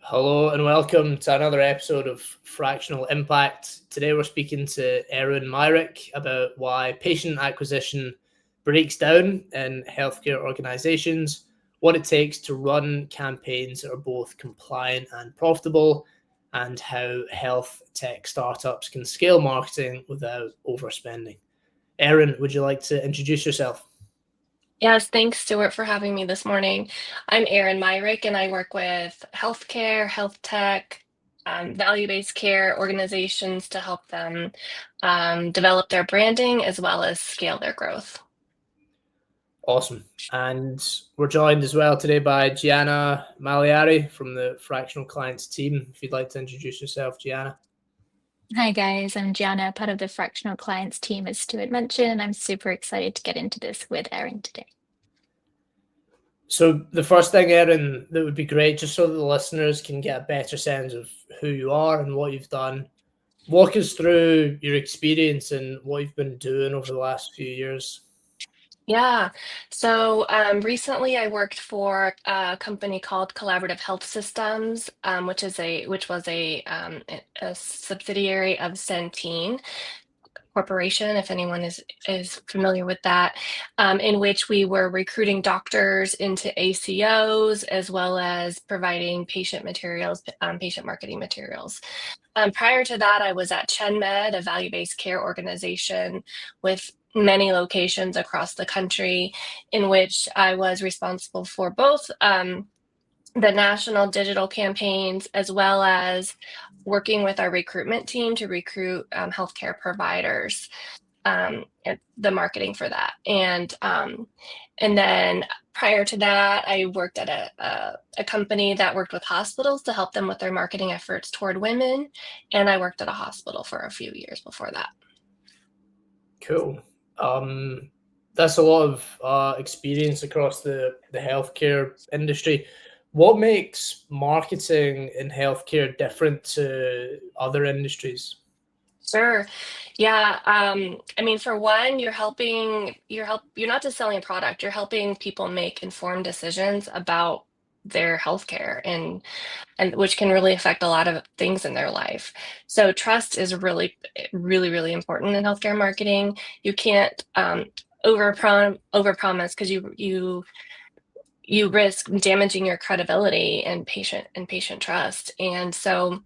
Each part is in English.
Hello and welcome to another episode of Fractional Impact. Today we're speaking to Eryn Myrick about why patient acquisition breaks down in healthcare organizations, what it takes to run campaigns that are both compliant and profitable, and how health tech startups can scale marketing without overspending. Eryn, would you like to introduce yourself? Yes, thanks, Stuart, for having me this morning. I'm Eryn Myrick, and I work with healthcare, health tech, value-based care organizations to help them develop their branding as well as scale their growth. Awesome. And we're joined as well today by Gianna Maliari from the Fractional Clients team. If you'd like to introduce yourself, Gianna. Hi guys, I'm Gianna, part of the Fractional Clients team, as Stuart mentioned, and I'm super excited to get into this with Eryn today. So the first thing, Eryn, that would be great, just so that the listeners can get a better sense of who you are and what you've done. Walk us through your experience and what you've been doing over the last few years. Yeah. So recently I worked for a company called Collaborative Health Systems, which was a subsidiary of Centene Corporation, if anyone is familiar with that, in which we were recruiting doctors into ACOs as well as providing patient materials, patient marketing materials. Prior to that, I was at ChenMed, a value-based care organization with many locations across the country, in which I was responsible for both the national digital campaigns, as well as working with our recruitment team to recruit healthcare providers, the marketing for that. And then prior to that, I worked at a company that worked with hospitals to help them with their marketing efforts toward women. And I worked at a hospital for a few years before that. Cool. That's a lot of experience across the healthcare industry. What makes marketing in healthcare different to other industries? Sure. Yeah. I mean, for one, you're not just selling a product, you're helping people make informed decisions about their healthcare and which can really affect a lot of things in their life. So trust is really, really, really important in healthcare marketing. You can't overpromise because you risk damaging your credibility and patient trust. And so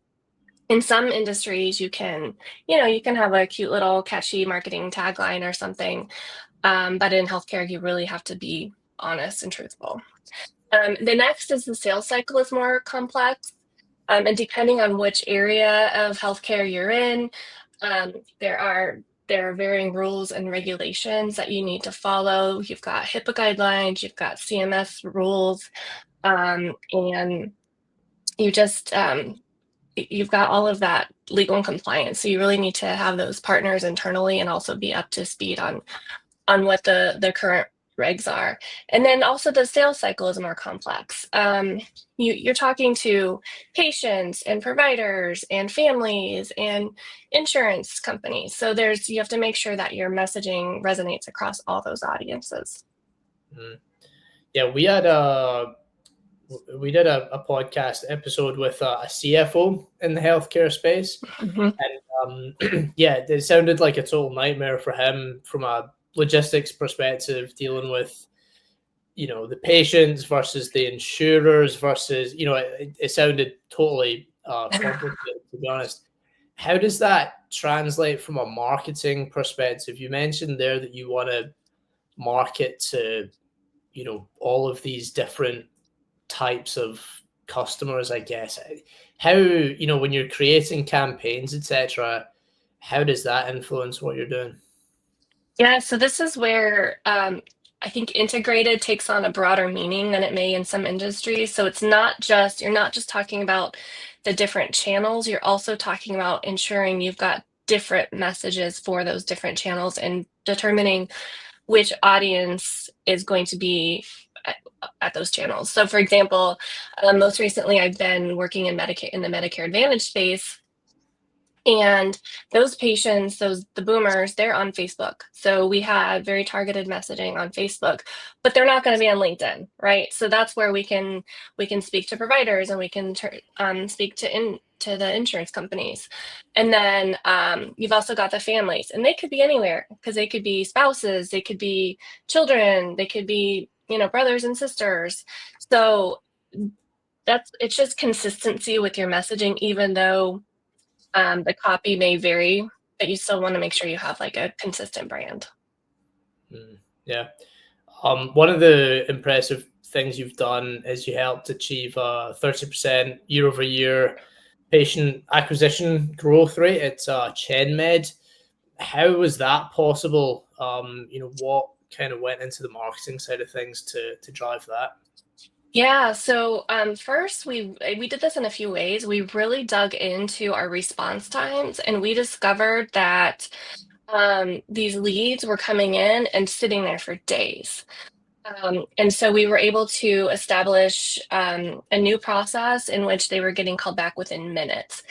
in some industries you can have a cute little catchy marketing tagline or something, but in healthcare you really have to be honest and truthful. The next is the sales cycle is more complex, and depending on which area of healthcare you're in, there are varying rules and regulations that you need to follow. You've got HIPAA guidelines, you've got CMS rules, and you've got all of that legal and compliance. So you really need to have those partners internally and also be up to speed on what the current regs are. And then also the sales cycle is more complex. You're talking to patients and providers and families and insurance companies. So you have to make sure that your messaging resonates across all those audiences. Yeah, we did a podcast episode with a CFO in the healthcare space, and yeah, it sounded like a total nightmare for him from a logistics perspective, dealing with the patients versus the insurers versus it sounded totally complicated, to be honest. How does that translate from a marketing perspective? You mentioned there that you want to market to all of these different types of customers, I guess. How, when you're creating campaigns, etc., how does that influence what you're doing? Yeah, so this is where I think integrated takes on a broader meaning than it may in some industries. So you're not just talking about the different channels, you're also talking about ensuring you've got different messages for those different channels and determining which audience is going to be at those channels. So for example, most recently I've been working in the Medicare Advantage space. And those patients, the boomers, they're on Facebook. So we had very targeted messaging on Facebook, but they're not going to be on LinkedIn, right? So that's where we can speak to providers, and we can speak to the insurance companies. And then you've also got the families, and they could be anywhere, because they could be spouses, they could be children, they could be, brothers and sisters. So it's just consistency with your messaging, even though the copy may vary, but you still want to make sure you have like a consistent brand. Yeah. One of the impressive things you've done is you helped achieve a 30% year-over-year patient acquisition growth rate at ChenMed. How was that possible? What kind of went into the marketing side of things to drive that? Yeah, so first we did this in a few ways. We really dug into our response times, and we discovered that these leads were coming in and sitting there for days. And so we were able to establish a new process in which they were getting called back within minutes.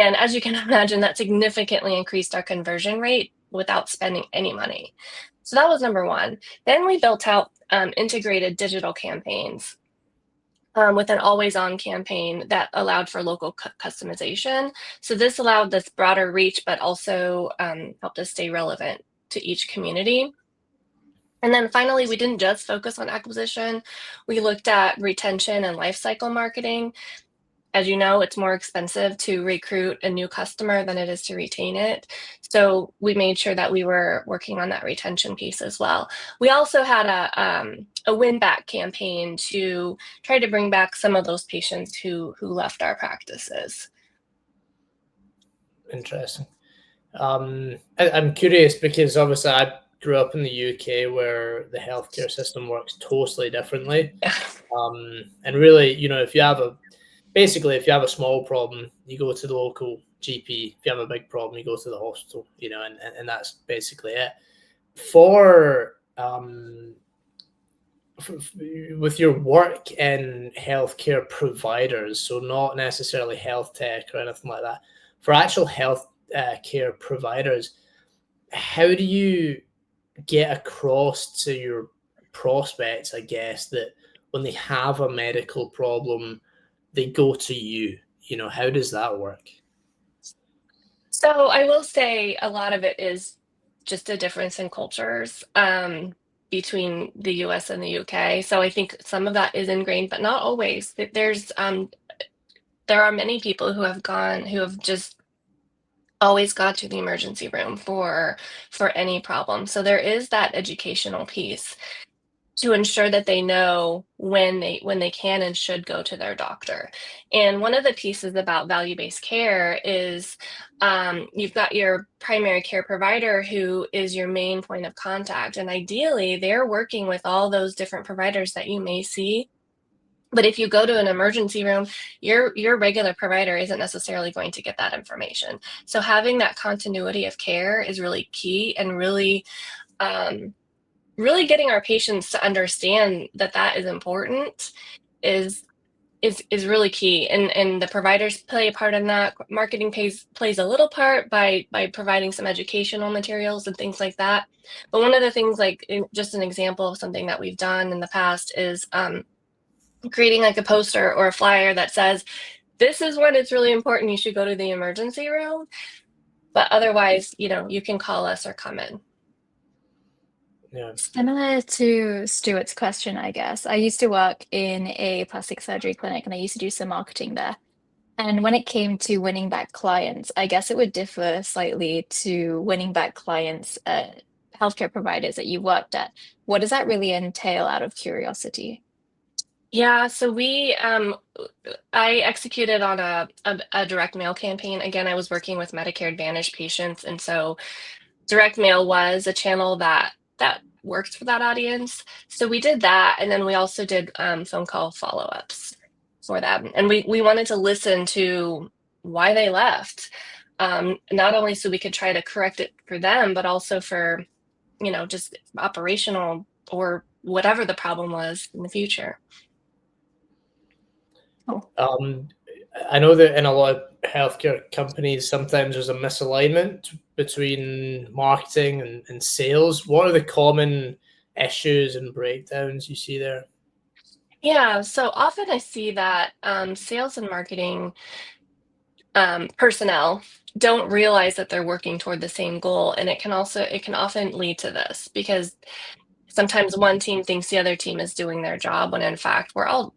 And as you can imagine, that significantly increased our conversion rate without spending any money. So that was number one. Then we built out integrated digital campaigns with an always-on campaign that allowed for local customization. So this allowed this broader reach, but also helped us stay relevant to each community. And then finally, we didn't just focus on acquisition. We looked at retention and lifecycle marketing. As you know, it's more expensive to recruit a new customer than it is to retain it. So we made sure that we were working on that retention piece as well. We also had a win-back campaign to try to bring back some of those patients who left our practices. Interesting. I'm curious because obviously I grew up in the UK where the healthcare system works totally differently. And really, if you have a small problem, you go to the local GP. If you have a big problem, you go to the hospital, and that's basically it. With your work in healthcare providers, so not necessarily health tech or anything like that, for actual health care providers, how do you get across to your prospects, I guess, that when they have a medical problem, they go to you? How does that work? So I will say a lot of it is just a difference in cultures between the US and the UK. So I think some of that is ingrained, but not always. There are many people who have just always gone to the emergency room for any problem. So there is that educational piece to ensure that they know when they can and should go to their doctor. And one of the pieces about value-based care is you've got your primary care provider who is your main point of contact. And ideally, they're working with all those different providers that you may see. But if you go to an emergency room, your regular provider isn't necessarily going to get that information. So having that continuity of care is really key, and really getting our patients to understand that is important is really key. And the providers play a part in that. Marketing plays a little part by providing some educational materials and things like that. But one of the things, like just an example of something that we've done in the past, is creating like a poster or a flyer that says, this is when it's really important you should go to the emergency room, but otherwise, you can call us or come in. Yeah. Similar to Stuart's question, I guess. I used to work in a plastic surgery clinic, and I used to do some marketing there. And when it came to winning back clients, I guess it would differ slightly to winning back clients at healthcare providers that you worked at. What does that really entail, out of curiosity? Yeah, so I executed on a direct mail campaign. Again, I was working with Medicare Advantage patients, and so direct mail was a channel that worked for that audience. So we did that, and then we also did phone call follow-ups for them. And we wanted to listen to why they left, not only so we could try to correct it for them, but also for, just operational or whatever the problem was in the future. Oh. I know that in a lot healthcare companies, sometimes there's a misalignment between marketing and sales. What are the common issues and breakdowns you see there? Yeah, so often I see that sales and marketing personnel don't realize that they're working toward the same goal, and it can often lead to this because sometimes one team thinks the other team is doing their job when in fact we're all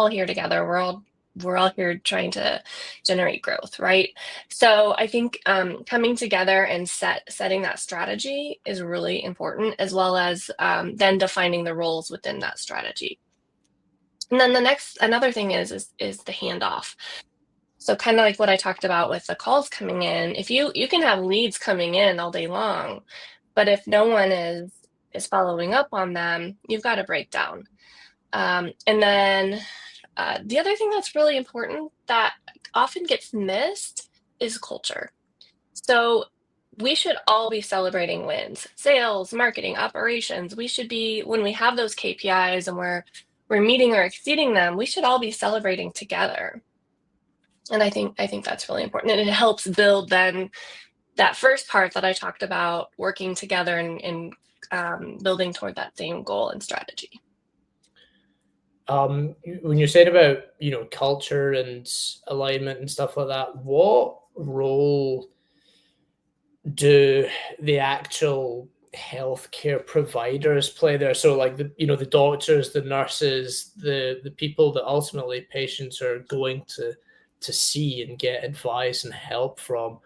here together. We're all here trying to generate growth, right? So I think coming together and setting that strategy is really important, as well as then defining the roles within that strategy. And then another thing is the handoff. So kind of like what I talked about with the calls coming in, if you can have leads coming in all day long, but if no one is following up on them, you've got a breakdown. And then the other thing that's really important that often gets missed is culture. So we should all be celebrating wins, sales, marketing, operations. We should be, when we have those KPIs and we're meeting or exceeding them, we should all be celebrating together. And I think that's really important. And it helps build then that first part that I talked about, working together and building toward that same goal and strategy. When you're saying about, culture and alignment and stuff like that, what role do the actual healthcare providers play there? So like the doctors, the nurses, the people that ultimately patients are going to see and get advice and help from,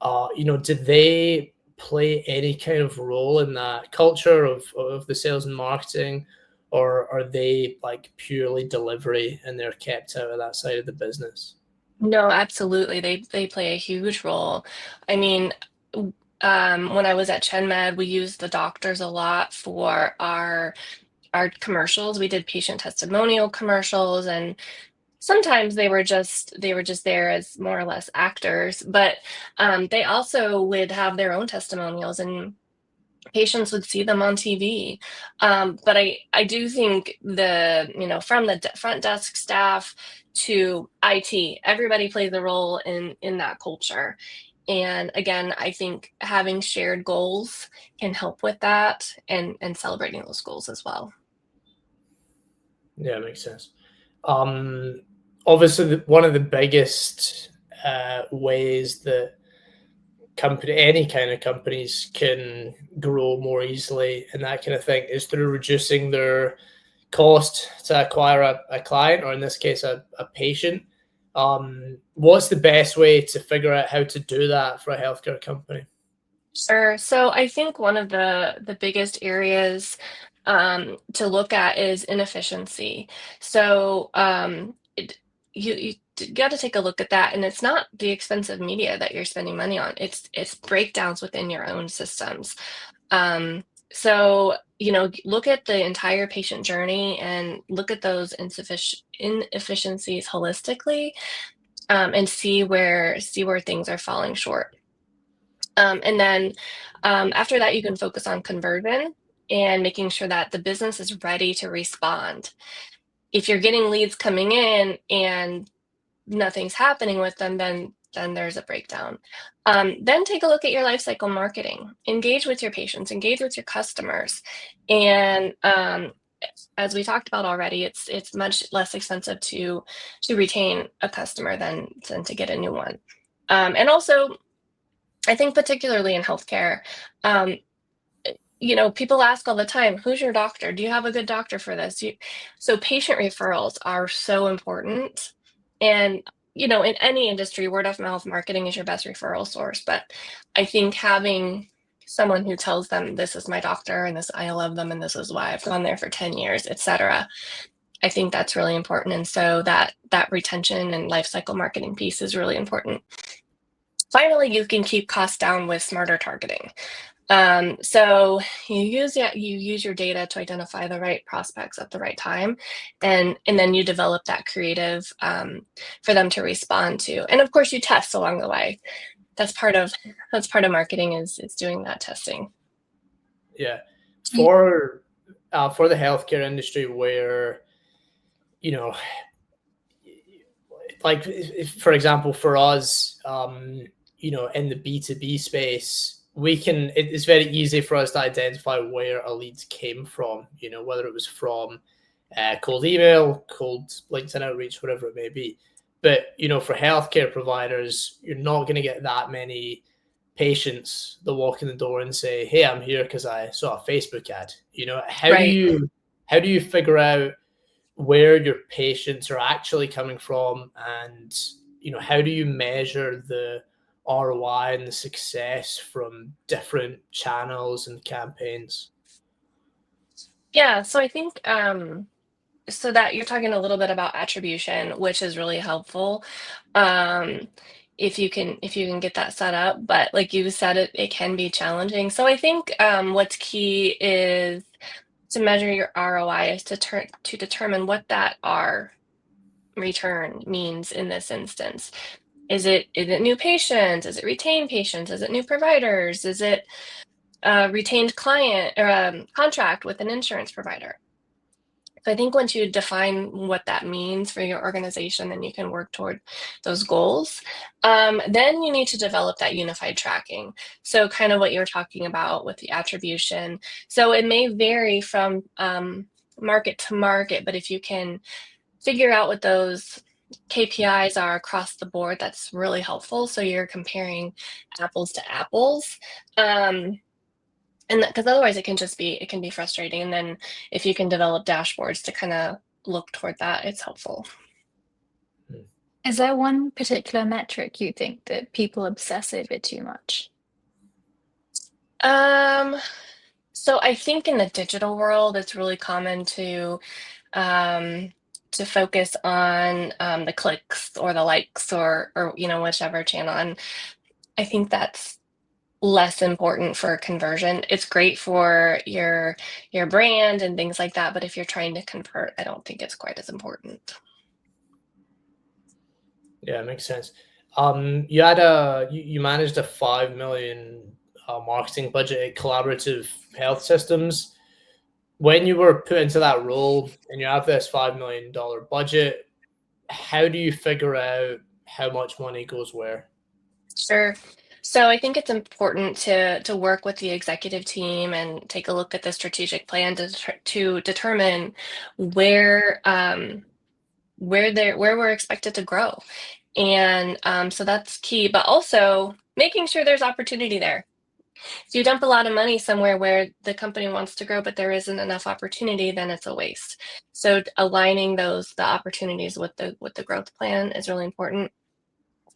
do they play any kind of role in that culture of the sales and marketing, or are they like purely delivery and they're kept out of that side of the business? No, absolutely. They play a huge role. I mean, when I was at ChenMed, we used the doctors a lot for our commercials. We did patient testimonial commercials, and sometimes they were just there as more or less actors, but they also would have their own testimonials, and patients would see them on TV. But I do think from the front desk staff to IT, everybody plays a role in that culture. And again, I think having shared goals can help with that, and celebrating those goals as well. Yeah, it makes sense. Obviously, one of the biggest ways that any kind of companies can grow more easily and that kind of thing is through reducing their cost to acquire a client, or in this case, a patient. What's the best way to figure out how to do that for a healthcare company? Sure. So I think one of the biggest areas to look at is inefficiency. So you got to take a look at that, and it's not the expensive media that you're spending money on. It's breakdowns within your own systems. Um, so look at the entire patient journey and look at those inefficiencies holistically, and see where things are falling short. And then after that, you can focus on conversion and making sure that the business is ready to respond. If you're getting leads coming in and nothing's happening with them, then there's a breakdown. Then take a look at your lifecycle marketing. Engage with your patients, engage with your customers, and as we talked about already, it's much less expensive to retain a customer than to get a new one. And also, I think particularly in healthcare, um, people ask all the time, who's your doctor? Do you have a good doctor for this? So patient referrals are so important. And, in any industry, word of mouth marketing is your best referral source. But I think having someone who tells them, this is my doctor and this, I love them and this is why I've gone there for 10 years, etc. I think that's really important. And so that retention and life cycle marketing piece is really important. Finally, you can keep costs down with smarter targeting. So you use your data to identify the right prospects at the right time, and then you develop that creative for them to respond to. And of course, you test along the way. That's part of marketing is doing that testing. Yeah, for the healthcare industry, where like for example, for us, you know, in the B2B space, it's very easy for us to identify where a lead came from, you know, whether it was from cold email, cold LinkedIn outreach, whatever it may be. But, you know, for healthcare providers, you're not going to get that many patients that walk in the door and say, hey, I'm here because I saw a Facebook ad. You know, how do you figure out where your patients are actually coming from, and, you know, how do you measure the ROI and the success from different channels and campaigns? Yeah, so I think so that you're talking a little bit about attribution, which is really helpful. If you can get that set up, but like you said, it can be challenging. So I think what's key is to measure your ROI, is to determine what that R return means in this instance. Is it new patients? Is it retained patients? Is it new providers? Is it retained client or contract with an insurance provider? So I think once you define what that means for your organization, then you can work toward those goals. Then you need to develop that unified tracking. So kind of what you're talking about with the attribution. So it may vary from market to market, but if you can figure out what those KPIs are across the board, that's really helpful. So you're comparing apples to apples. And because otherwise it can be frustrating. And then if you can develop dashboards to kind of look toward that, it's helpful. Is there one particular metric you think that people obsess over too much? So I think in the digital world, it's really common to focus on the clicks or the likes or you know, whichever channel. And I think that's less important for conversion. It's great for your brand and things like that, but if you're trying to convert, I don't think it's quite as important. Yeah, it makes sense. You managed a 5 million marketing budget at Collaborative Health Systems. When you were put into that role and you have this $5 million budget, how do you figure out how much money goes where? Sure. So I think it's important to work with the executive team and take a look at the strategic plan to determine where where we're expected to grow. And so that's key, but also making sure there's opportunity there. If you dump a lot of money somewhere where the company wants to grow, but there isn't enough opportunity, then it's a waste. So aligning the opportunities with the growth plan is really important.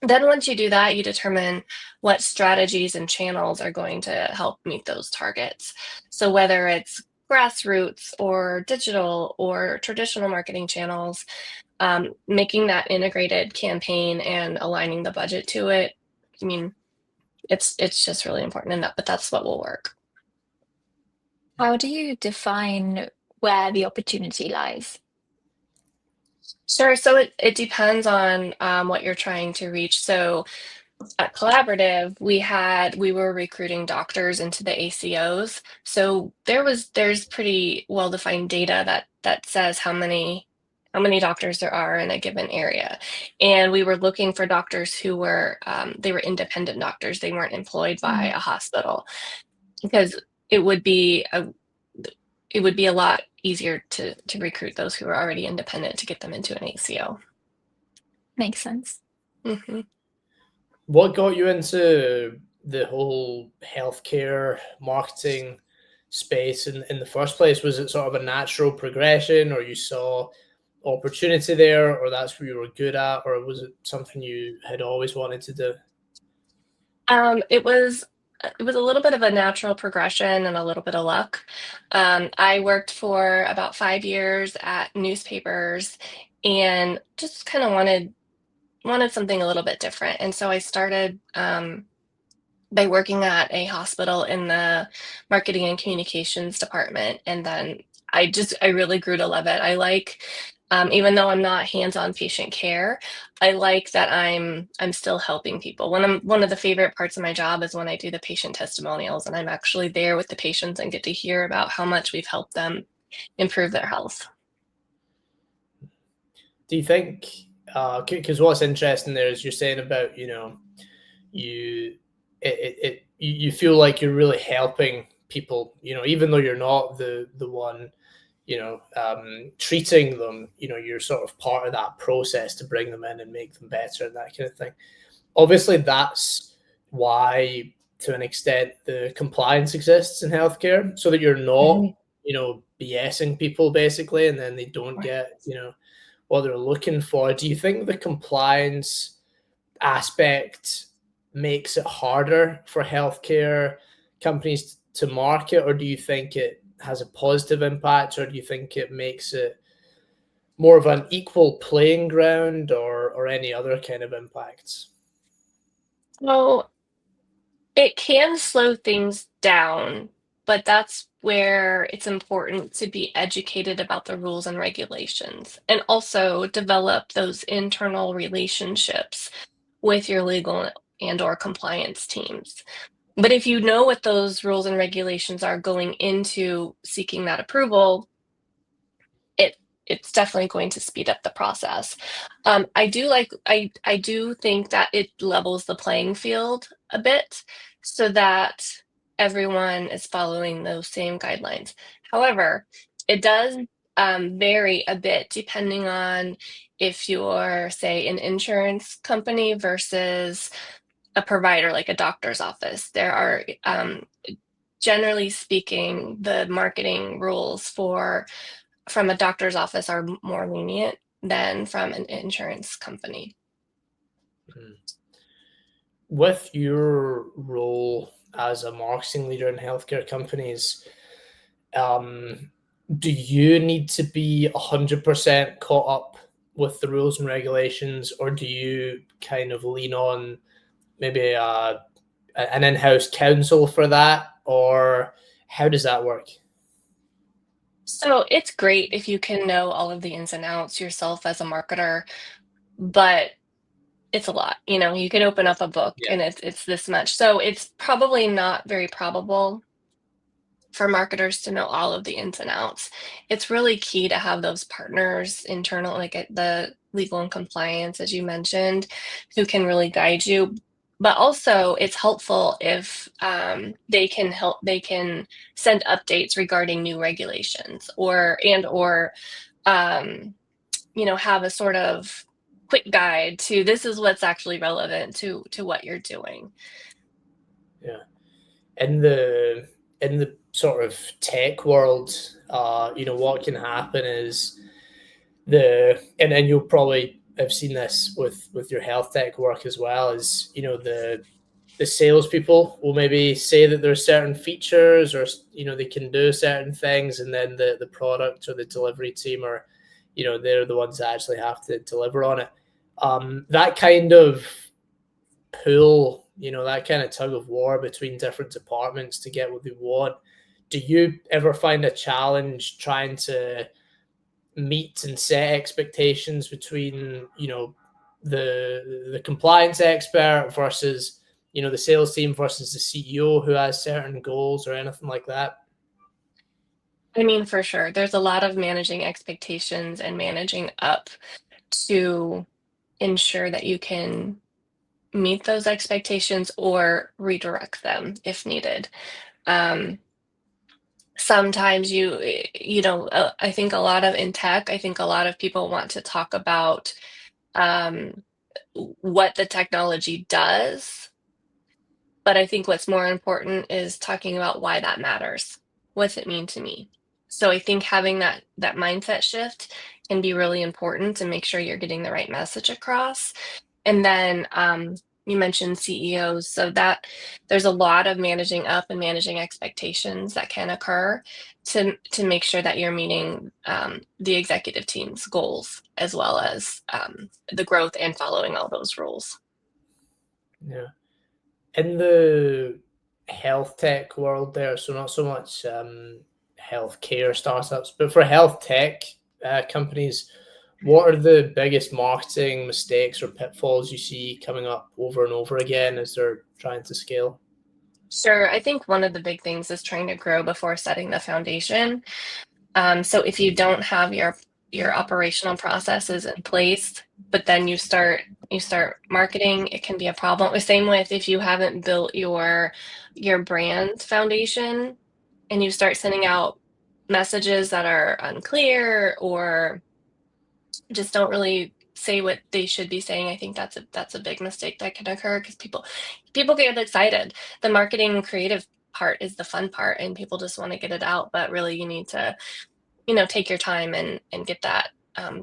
Then once you do that, you determine what strategies and channels are going to help meet those targets. So whether it's grassroots or digital or traditional marketing channels, making that integrated campaign and aligning the budget to it, I mean, it's just really important enough, but that's what will work. How do you define where the opportunity lies? Sure. So it depends on what you're trying to reach. So at Collaborative, we were recruiting doctors into the ACOs. So there's pretty well-defined data that says how many doctors there are in a given area. And we were looking for doctors who were they were independent doctors. They weren't employed by a hospital, because it would be a lot easier to recruit those who are already independent to get them into an ACO. Makes sense. Mm-hmm. What got you into the whole healthcare marketing space in the first place? Was it sort of a natural progression, or you saw opportunity there, or that's what you were good at, or was it something you had always wanted to do? It was a little bit of a natural progression and a little bit of luck. I worked for about 5 years at newspapers and just kind of wanted something a little bit different. And so I started by working at a hospital in the marketing and communications department. And then I really grew to love it. I like, even though I'm not hands-on patient care, I like that I'm still helping people. One of the favorite parts of my job is when I do the patient testimonials and I'm actually there with the patients and get to hear about how much we've helped them improve their health. Do you think because what's interesting there is you're saying about, you feel like you're really helping people, even though you're not the one, treating them, you're sort of part of that process to bring them in and make them better and that kind of thing. Obviously, that's why, to an extent, the compliance exists in healthcare, so that you're not, BSing people basically, and then they don't get, what they're looking for. Do you think the compliance aspect makes it harder for healthcare companies to market, or do you think it has a positive impact, or do you think it makes it more of an equal playing ground, or any other kind of impacts? Well, it can slow things down, but that's where it's important to be educated about the rules and regulations, and also develop those internal relationships with your legal and/or compliance teams. But if you know what those rules and regulations are going into seeking that approval, it's definitely going to speed up the process. I do think that it levels the playing field a bit so that everyone is following those same guidelines. However, it does vary a bit depending on if you're, say, an insurance company versus a provider like a doctor's office. There are, generally speaking, the marketing rules from a doctor's office are more lenient than from an insurance company. With your role as a marketing leader in healthcare companies, do you need to be 100% caught up with the rules and regulations, or do you kind of lean on maybe an in-house counsel for that, or how does that work? So it's great if you can know all of the ins and outs yourself as a marketer, but it's a lot. You can open up a book and it's this much. So it's probably not very probable for marketers to know all of the ins and outs. It's really key to have those partners internal, like at the legal and compliance, as you mentioned, who can really guide you. But also it's helpful if they can send updates regarding new regulations or have a sort of quick guide to this is what's actually relevant to what you're doing. Yeah. In the sort of tech world, what can happen is and you'll probably have seen this with your health tech work as well, is the salespeople will maybe say that there's certain features, or they can do certain things, and then the product or the delivery team are, they're the ones that actually have to deliver on it. That kind of pull, that kind of tug of war between different departments to get what they want. Do you ever find a challenge trying to meet and set expectations between, the compliance expert versus, the sales team versus the CEO who has certain goals or anything like that? I mean, for sure. There's a lot of managing expectations and managing up to ensure that you can meet those expectations or redirect them if needed. Sometimes I think a lot of in tech, I think a lot of people want to talk about what the technology does. But I think what's more important is talking about why that matters. What's it mean to me? So I think having that mindset shift can be really important to make sure you're getting the right message across. And then you mentioned CEOs, so that there's a lot of managing up and managing expectations that can occur to make sure that you're meeting the executive team's goals, as well as the growth and following all those rules. Yeah. In the health tech world there, so not so much healthcare startups, but for health tech companies, what are the biggest marketing mistakes or pitfalls you see coming up over and over again as they're trying to scale? Sure. I think one of the big things is trying to grow before setting the foundation. So if you don't have your your operational processes in place, but then you start marketing, it can be a problem. The same with if you haven't built your brand foundation and you start sending out messages that are unclear or just don't really say what they should be saying. I think that's a big mistake that can occur because people get excited. The marketing and creative part is the fun part, and people just want to get it out. But really, you need to, take your time and get that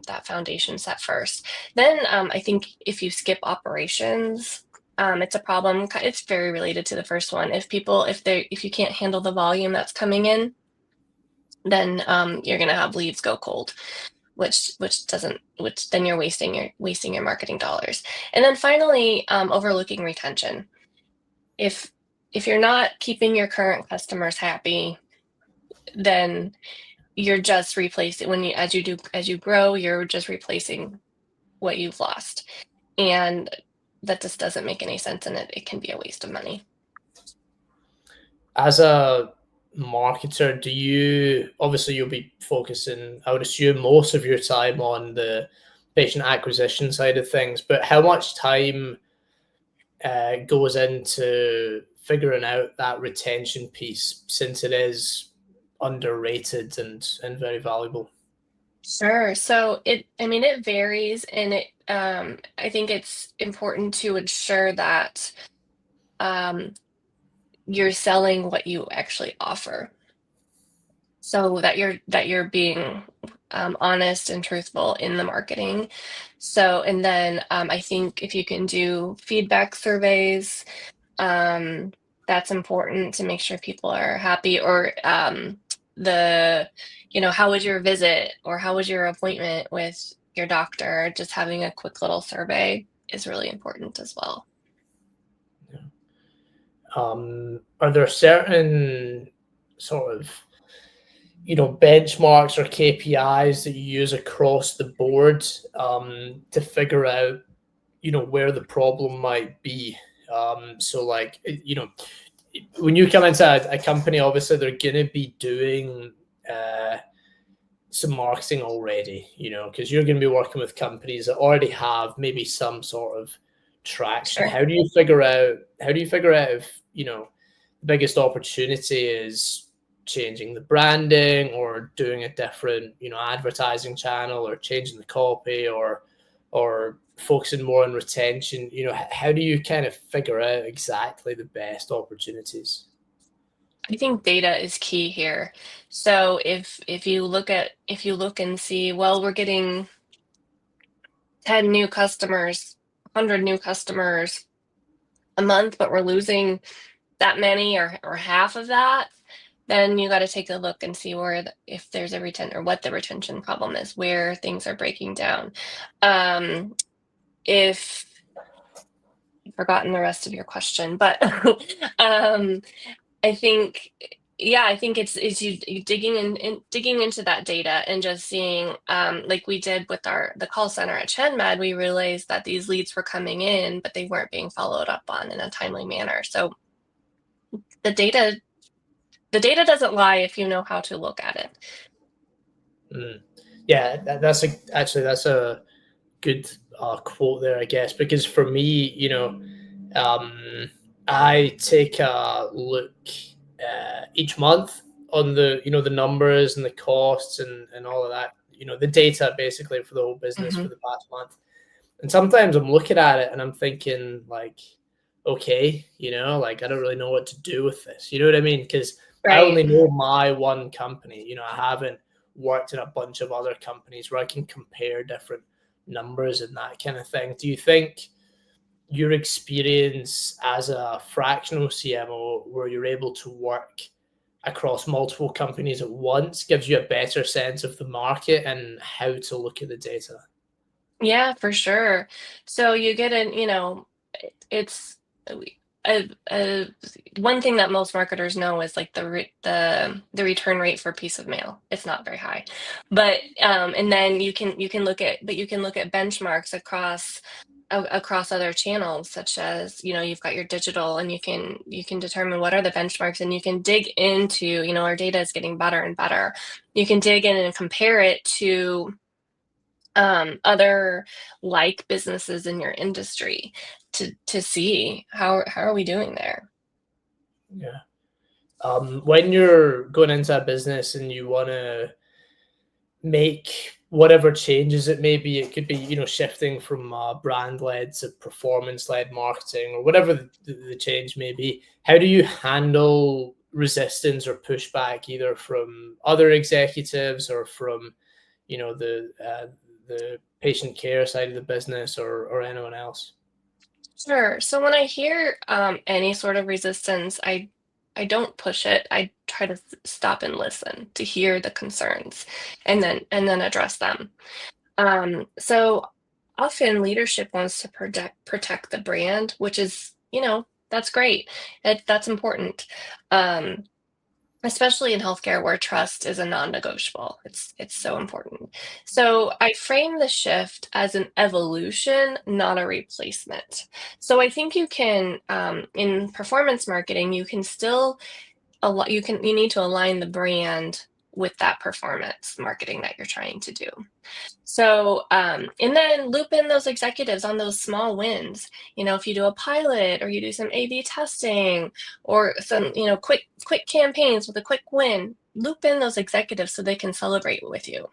that foundation set first. Then I think if you skip operations, it's a problem. It's very related to the first one. If you can't handle the volume that's coming in, then you're going to have leads go cold, which then you're wasting your marketing dollars. And then finally, overlooking retention. If you're not keeping your current customers happy, then you're just replacing as you grow, you're just replacing what you've lost. And that just doesn't make any sense, and it can be a waste of money. As a marketer, obviously you'll be focusing, I would assume, most of your time on the patient acquisition side of things, but how much time goes into figuring out that retention piece, since it is underrated and very valuable? Sure. So it varies, and I think it's important to ensure that you're selling what you actually offer, so that you're being honest and truthful in the marketing. So, and then I think if you can do feedback surveys, that's important to make sure people are happy, or how was your visit, or how was your appointment with your doctor? Just having a quick little survey is really important as well. Are there certain sort of, benchmarks or KPIs that you use across the board to figure out, where the problem might be? So like, when you come into a company, obviously they're going to be doing some marketing already, because you're going to be working with companies that already have maybe some sort of traction. Sure. How do you figure out if, the biggest opportunity is changing the branding, or doing a different, advertising channel, or changing the copy, or focusing more on retention? How do you kind of figure out exactly the best opportunities? I think data is key here. So if you look and see, well, we're getting 10 new customers, 100 new customers a month, but we're losing that many or half of that, then you got to take a look and see if there's a retention, or what the retention problem is, where things are breaking down. If I've forgotten the rest of your question, but I think it's you digging into that data and just seeing, like we did with the call center at ChenMed. We realized that these leads were coming in, but they weren't being followed up on in a timely manner. So the data doesn't lie if you know how to look at it. Yeah, that's a good quote there, I guess, because for me, I take a look each month on the the numbers and the costs and all of that, the data basically for the whole business for the past month. And sometimes I'm looking at it and I'm thinking like, okay, like I don't really know what to do with this. You know what I mean? Because I only know my one company. I haven't worked in a bunch of other companies where I can compare different numbers and that kind of thing. Do you think your experience as a fractional CMO, where you're able to work across multiple companies at once, gives you a better sense of the market and how to look at the data? Yeah, for sure. So you get it's one thing that most marketers know is like the return rate for a piece of mail. It's not very high, but and then you can look at benchmarks across other channels, such as you've got your digital, and you can determine what are the benchmarks, and you can dig into our data is getting better and better. You can dig in and compare it to other like businesses in your industry to see how are we doing there. Yeah. When you're going into a business and you want to make whatever changes it may be, it could be, you know, shifting from brand-led to performance-led marketing or whatever the change may be. How do you handle resistance or pushback either from other executives or from, you know, the patient care side of the business or anyone else? Sure. So when I hear any sort of resistance, I don't push it. I try to stop and listen to hear the concerns, and then address them. So often leadership wants to protect the brand, which is, you know, that's great. That's important. Um, Especially in healthcare where trust is a non-negotiable. It's so important. So I frame the shift as an evolution, not a replacement. So I think you can, in performance marketing, you can still you need to align the brand with that performance marketing that you're trying to do. So, and then loop in those executives on those small wins. You know, if you do a pilot or you do some A/B testing or some, you know, quick campaigns with a quick win, loop in those executives so they can celebrate with you.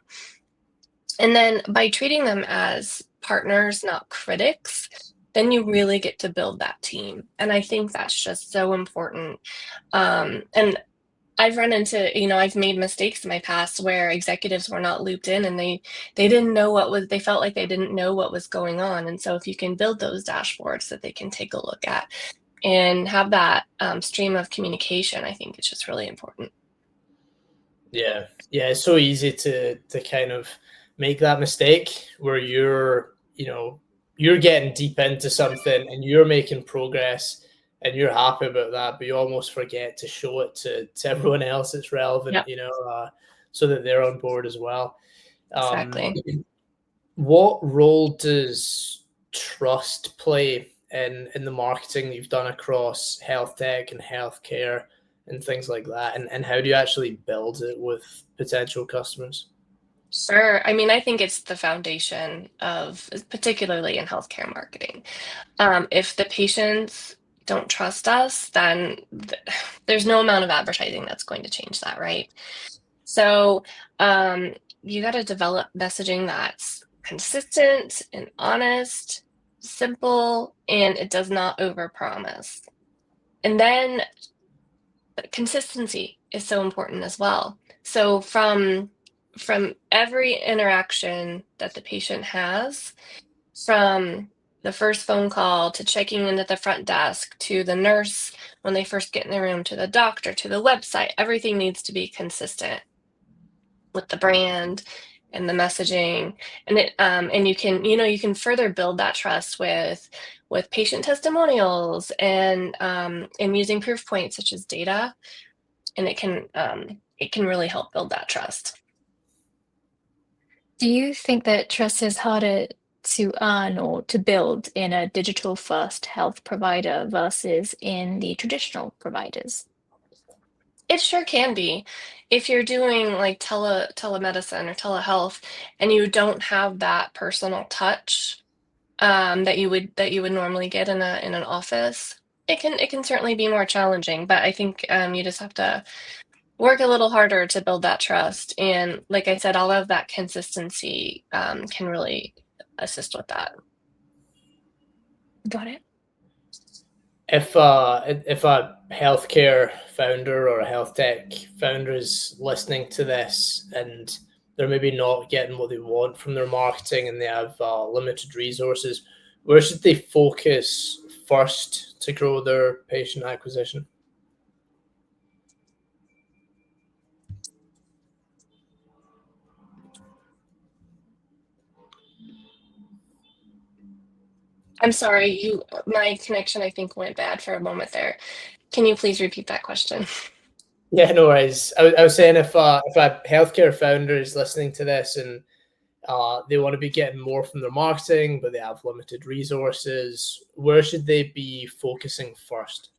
And then by treating them as partners, not critics, then you really get to build that team. And I think that's just so important. And I've run into, you know, I've made mistakes in my past where executives were not looped in and they didn't know they felt like they didn't know what was going on. And so if you can build those dashboards that they can take a look at and have that stream of communication, I think it's just really important. Yeah. Yeah. It's so easy to kind of make that mistake where you're, you know, you're getting deep into something and you're making progress and you're happy about that, but you almost forget to show it to everyone else that's relevant, Yep, you know, so that they're on board as well. exactly. What role does trust play in the marketing that you've done across health tech and healthcare and things like that? And how do you actually build it with potential customers? Sure. I mean, I think it's the foundation of, particularly in healthcare marketing. If the patients don't trust us, then there's no amount of advertising that's going to change that, right? So you got to develop messaging that's consistent and honest, simple, and it does not overpromise. And then consistency is so important as well. So from every interaction that the patient has, from the first phone call to checking in at the front desk to the nurse when they first get in the room to the doctor to the website, everything needs to be consistent with the brand and the messaging. And it and you can, you know, you can further build that trust with patient testimonials and using proof points such as data, and it can really help build that trust. Do you think that trust is harder to earn or to build in a digital first health provider versus in the traditional providers? It sure can be. If you're doing like telemedicine or telehealth and you don't have that personal touch that you would normally get in an office, it can certainly be more challenging. But I think you just have to work a little harder to build that trust. And like I said, all of that consistency can really assist with that. Got it. If a healthcare founder or a health tech founder is listening to this and they're maybe not getting what they want from their marketing and they have limited resources, where should they focus first to grow their patient acquisition? I'm sorry, my connection I think went bad for a moment there. Can you please repeat that question? Yeah, no worries. I was saying if a healthcare founder is listening to this and they want to be getting more from their marketing, but they have limited resources, where should they be focusing first?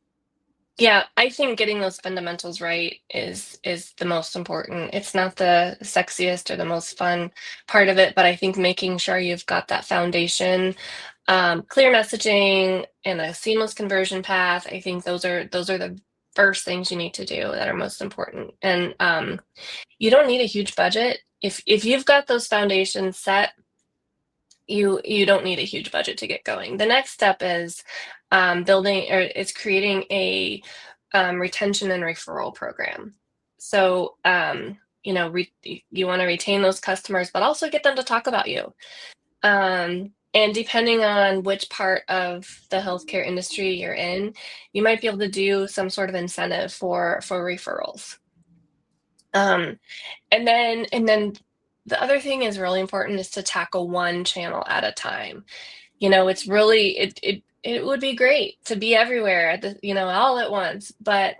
Yeah, I think getting those fundamentals right is the most important. It's not the sexiest or the most fun part of it, but I think making sure you've got that foundation, clear messaging and a seamless conversion path. I think those are the first things you need to do that are most important. And you don't need a huge budget. If you've got those foundations set, you don't need a huge budget to get going. The next step is creating a retention and referral program. So you want to retain those customers, but also get them to talk about you. And depending on which part of the healthcare industry you're in, you might be able to do some sort of incentive for referrals. And then the other thing is really important is to tackle one channel at a time. It's really it would be great to be everywhere at all at once, but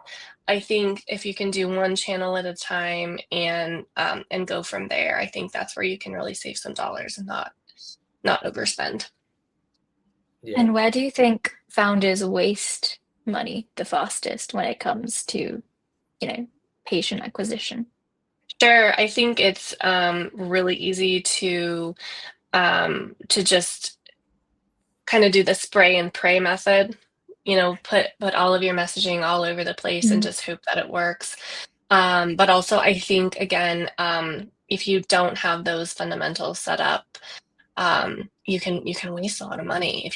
I think if you can do one channel at a time and go from there, I think that's where you can really save some dollars and not overspend. Yeah. And where do you think founders waste money the fastest when it comes to, patient acquisition? Sure, I think it's really easy to just kind of do the spray and pray method. Put all of your messaging all over the place and just hope that it works. But also, I think again, if you don't have those fundamentals set up, you can waste a lot of money. If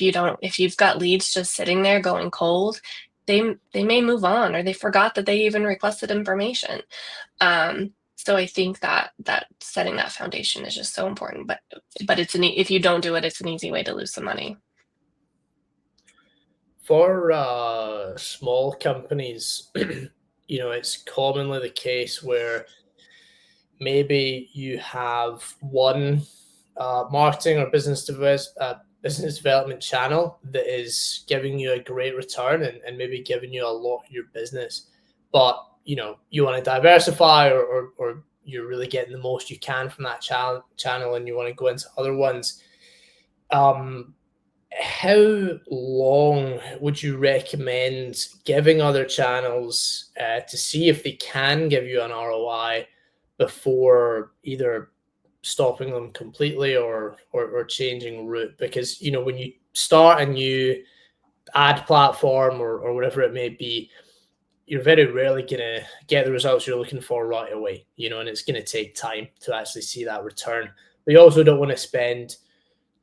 you've got leads just sitting there going cold, they may move on, or they forgot that they even requested information. So I think that setting that foundation is just so important. But if you don't do it, it's an easy way to lose some money. For small companies, it's commonly the case where maybe you have one marketing or business development channel that is giving you a great return and maybe giving you a lot of your business, but you want to diversify or you're really getting the most you can from that channel and you want to go into other ones. How long would you recommend giving other channels to see if they can give you an ROI before either stopping them completely or changing route? Because when you start a new ad platform or whatever it may be, you're very rarely going to get the results you're looking for right away, and it's going to take time to actually see that return. But you also don't want to spend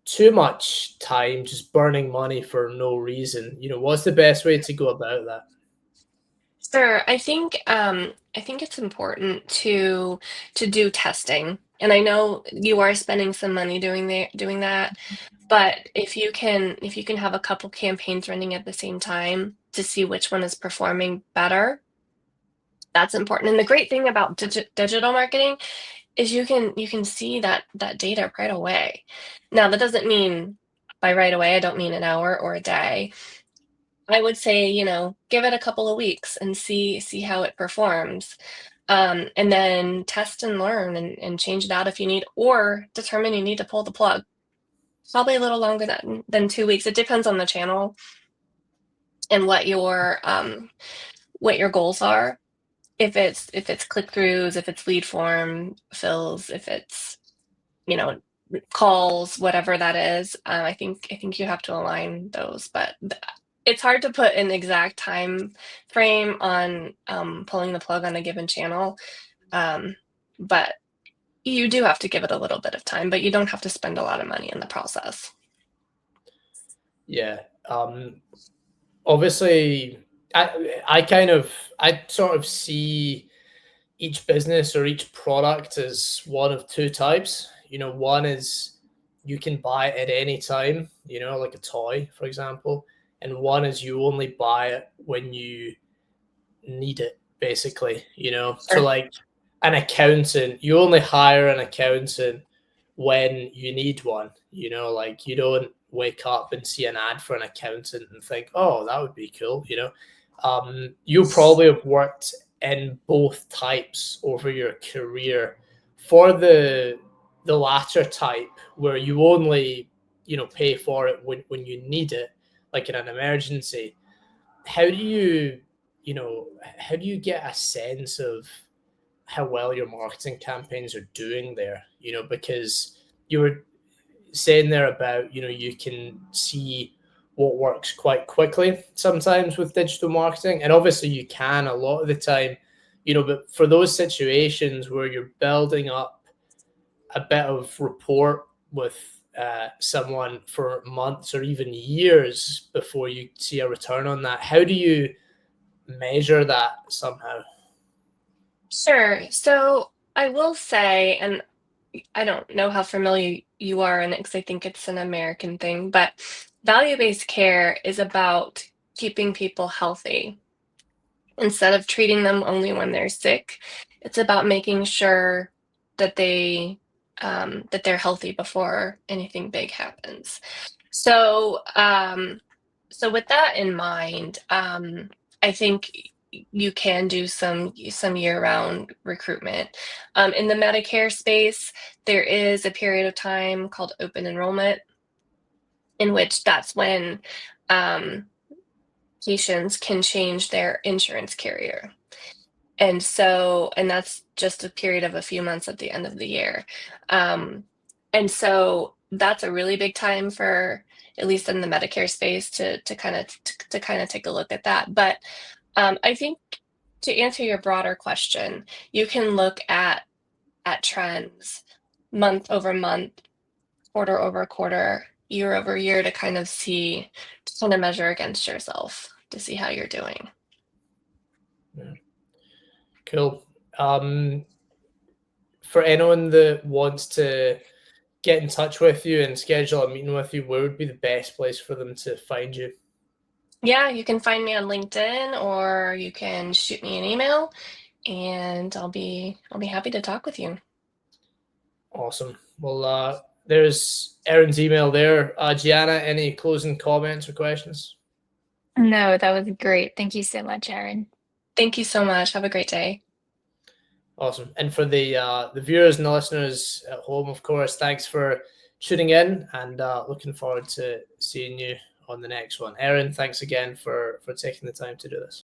too much time just burning money for no reason. What's the best way to go about that? Sure. I think it's important to do testing. And I know you are spending some money doing that, but if you can have a couple campaigns running at the same time to see which one is performing better, that's important. And the great thing about digital marketing is you can see that data right away. Now, that doesn't mean by right away, I don't mean an hour or a day. I would say, give it a couple of weeks and see how it performs. And then test and learn and change it out if you need, or determine you need to pull the plug. Probably a little longer than 2 weeks. It depends on the channel and what your goals are. If it's click-throughs, if it's lead form fills, if it's, calls, whatever that is. I think you have to align those, but it's hard to put an exact time frame on pulling the plug on a given channel. But you do have to give it a little bit of time, but you don't have to spend a lot of money in the process. Yeah. Obviously, I sort of see each business or each product as one of two types. One is you can buy it at any time, like a toy, for example. And one is you only buy it when you need it, basically, Sure. So like an accountant, you only hire an accountant when you need one, like you don't wake up and see an ad for an accountant and think, oh, that would be cool. You probably have worked in both types over your career. For the latter type, where you only pay for it when you need it, like in an emergency, how do you how do you get a sense of how well your marketing campaigns are doing there? Because you were saying there about, you can see what works quite quickly sometimes with digital marketing. And obviously you can a lot of the time, but for those situations where you're building up a bit of rapport with someone for months or even years before you see a return on that, how do you measure that somehow? Sure. So I will say, and I don't know how familiar you are in it because I think it's an American thing, but value-based care is about keeping people healthy. Instead of treating them only when they're sick, it's about making sure that they're healthy before anything big happens. So, so with that in mind, I think you can do some year-round recruitment. In the Medicare space, there is a period of time called open enrollment, in which that's when patients can change their insurance carrier. And that's just a period of a few months at the end of the year. And so that's a really big time for, at least in the Medicare space, to kind of take a look at that. But I think to answer your broader question, you can look at trends month over month, quarter over quarter, year over year to kind of measure against yourself to see how you're doing. Yeah. Cool. For anyone that wants to get in touch with you and schedule a meeting with you, where would be the best place for them to find you? Yeah, you can find me on LinkedIn, or you can shoot me an email, and I'll be happy to talk with you. Awesome. Well, there's Eryn's email there. Gianna, any closing comments or questions? No, that was great. Thank you so much, Eryn. Thank you so much. Have a great day. Awesome. And for the viewers and the listeners at home, of course, thanks for tuning in, and looking forward to seeing you on the next one. Eryn, thanks again for taking the time to do this.